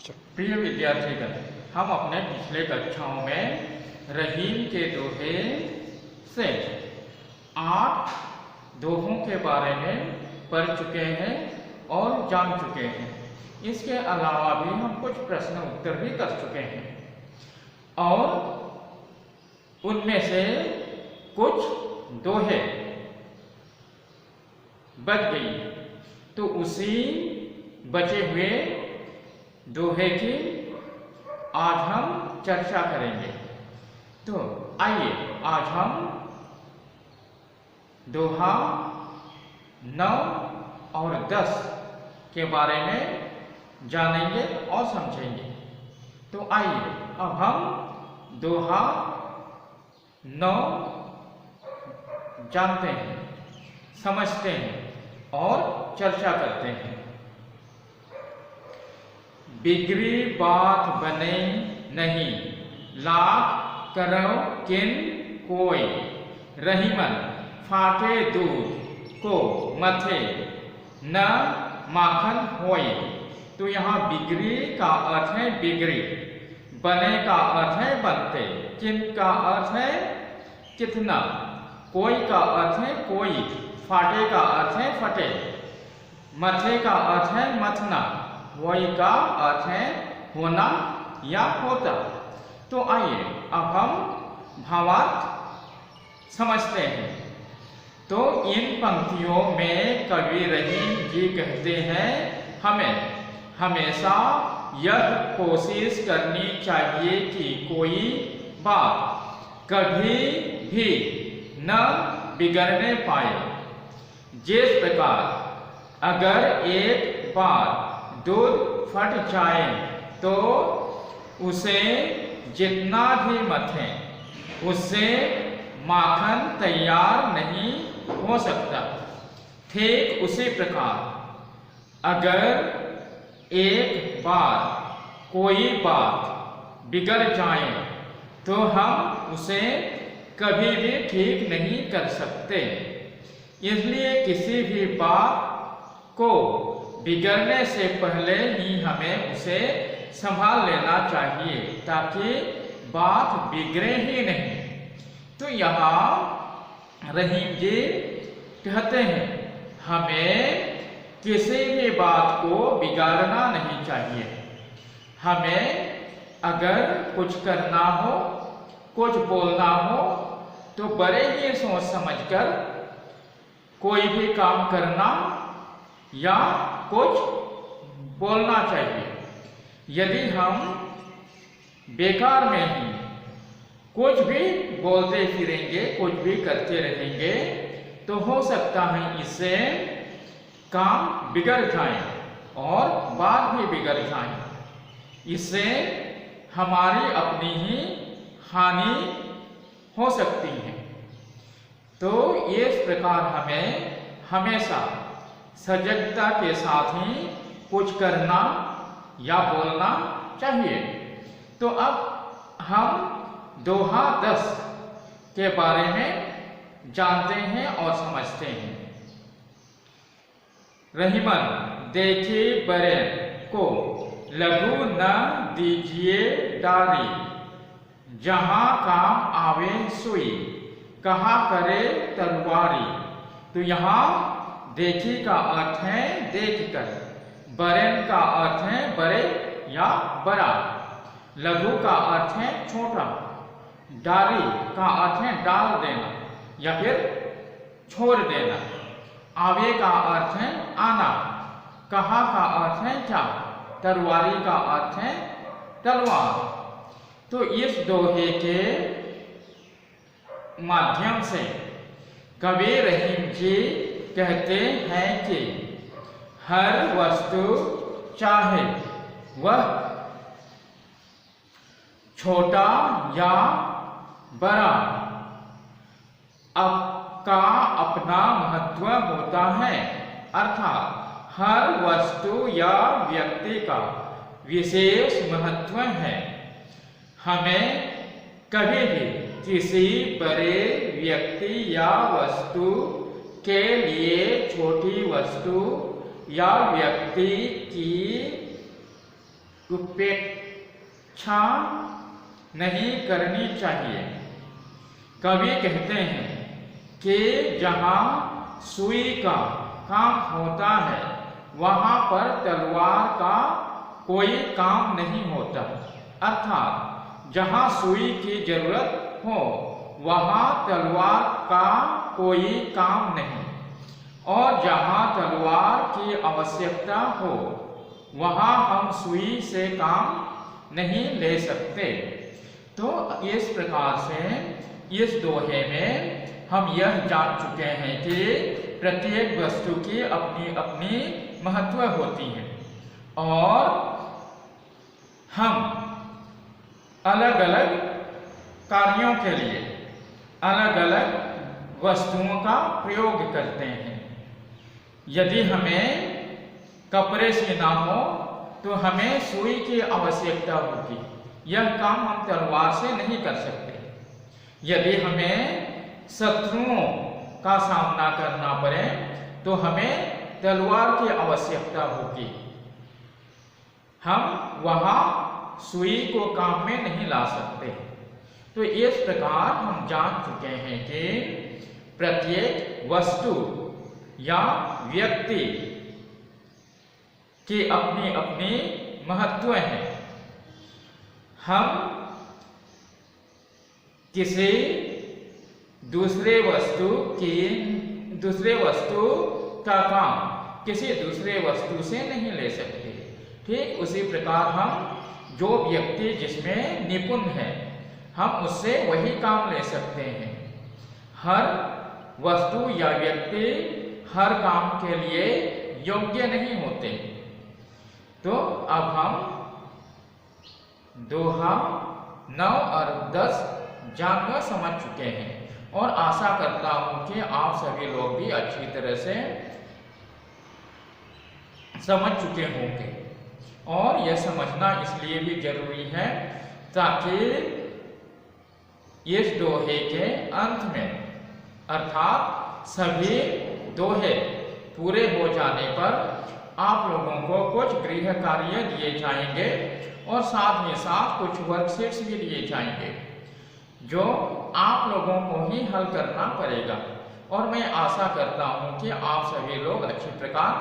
प्रिय विद्यार्थीगण, हम अपने पिछले कक्षाओं में रहीम के दोहे से 8 दोहों के बारे में पढ़ चुके हैं और जान चुके हैं। इसके अलावा भी हम कुछ प्रश्न उत्तर भी कर चुके हैं और उनमें से कुछ दोहे बच गई, तो उसी बचे हुए दोहे की आज हम चर्चा करेंगे। तो आइए आज हम दोहा 9 और 10 के बारे में जानेंगे और समझेंगे। तो आइए अब हम दोहा 9 जानते हैं, समझते हैं और चर्चा करते हैं। बिगड़ी बात बने नहीं, लाख करो किन कोई, रहीमन फाटे दूध को मथे, न माखन होई। तो यहाँ बिगड़ी का अर्थ है बिगड़ी, बने का अर्थ है बनते, किन का अर्थ है कितना, कोई का अर्थ है कोई, फाटे का अर्थ है फटे, मथे का अर्थ है मथना, वही का अर्थ है होना या होता। तो आइए अब हम भावार्थ समझते हैं। तो इन पंक्तियों में कवि रहीम जी कहते हैं, हमें हमेशा यह कोशिश करनी चाहिए कि कोई बात कभी भी न बिगड़ने पाए। जिस प्रकार अगर एक बार दूध फट जाए तो उसे जितना भी मथें उससे माखन तैयार नहीं हो सकता। ठीक उसी प्रकार अगर एक बार कोई बात बिगड़ जाए तो हम उसे कभी भी ठीक नहीं कर सकते। इसलिए किसी भी बात को बिगड़ने से पहले ही हमें उसे संभाल लेना चाहिए ताकि बात बिगड़े ही नहीं। तो यहाँ रहीम जी कहते हैं, हमें किसी भी बात को बिगाड़ना नहीं चाहिए। हमें अगर कुछ करना हो, कुछ बोलना हो, तो बड़े ही सोच समझकर कोई भी काम करना या कुछ बोलना चाहिए। यदि हम बेकार में ही कुछ भी बोलते फिरेंगे, कुछ भी करते रहेंगे, तो हो सकता है इससे काम बिगड़ जाए और बात भी बिगड़ जाए। इससे हमारी अपनी ही हानि हो सकती है। तो इस प्रकार हमें हमेशा सजगता के साथ ही कुछ करना या बोलना चाहिए। तो अब हम दोहा 10 के बारे में जानते हैं और समझते हैं। रहीमन देखे बरे को लघु न दीजिए डारी, जहां काम आवे सुई, कहा करे तलवारी। तो यहाँ देखी का अर्थ है देख कर, बरेन का अर्थ है बड़े या बड़ा, लघु का अर्थ है छोटा, डारी का अर्थ है डाल देना या फिर छोड़ देना, आवे का अर्थ है आना, कहा का अर्थ है क्या, तलवारी का अर्थ है तलवार। तो इस दोहे के माध्यम से कवि रहीम जी कहते हैं कि हर वस्तु चाहे वह छोटा या बड़ा का अपना महत्व होता है। अर्थात हर वस्तु या व्यक्ति का विशेष महत्व है। हमें कभी भी किसी बड़े व्यक्ति या वस्तु के लिए छोटी वस्तु या व्यक्ति की उपेक्षा नहीं करनी चाहिए। कवि कहते हैं कि जहाँ सुई का काम होता है वहाँ पर तलवार का कोई काम नहीं होता। अर्थात जहाँ सुई की जरूरत हो वहाँ तलवार का कोई काम नहीं, और जहाँ तलवार की आवश्यकता हो वहाँ हम सुई से काम नहीं ले सकते। तो इस प्रकार से इस दोहे में हम यह जान चुके हैं कि प्रत्येक वस्तु की अपनी अपनी महत्व होती है और हम अलग अलग कार्यों के लिए अलग अलग वस्तुओं का प्रयोग करते हैं। यदि हमें कपड़े सिलना हो तो हमें सुई की आवश्यकता होगी, यह काम हम तलवार से नहीं कर सकते। यदि हमें शत्रुओं का सामना करना पड़े तो हमें तलवार की आवश्यकता होगी, हम वहां सुई को काम में नहीं ला सकते। तो इस प्रकार हम जान चुके हैं कि प्रत्येक वस्तु या व्यक्ति की अपनी अपनी महत्व है। हम किसी दूसरे वस्तु का काम किसी दूसरे वस्तु से नहीं ले सकते। ठीक उसी प्रकार हम जो व्यक्ति जिसमें निपुण है हम उससे वही काम ले सकते हैं। हर वस्तु या व्यक्ति हर काम के लिए योग्य नहीं होते। तो अब हम दोहा 9 और 10 जानकर समझ चुके हैं और आशा करता हूं कि आप सभी लोग भी अच्छी तरह से समझ चुके होंगे। और यह समझना इसलिए भी जरूरी है ताकि इस दोहे के अंत में अर्थात सभी दोहे पूरे हो जाने पर आप लोगों को कुछ गृह कार्य दिए जाएंगे और साथ ही साथ कुछ वर्कशीट्स भी दिए जाएंगे जो आप लोगों को ही हल करना पड़ेगा। और मैं आशा करता हूं कि आप सभी लोग अच्छी प्रकार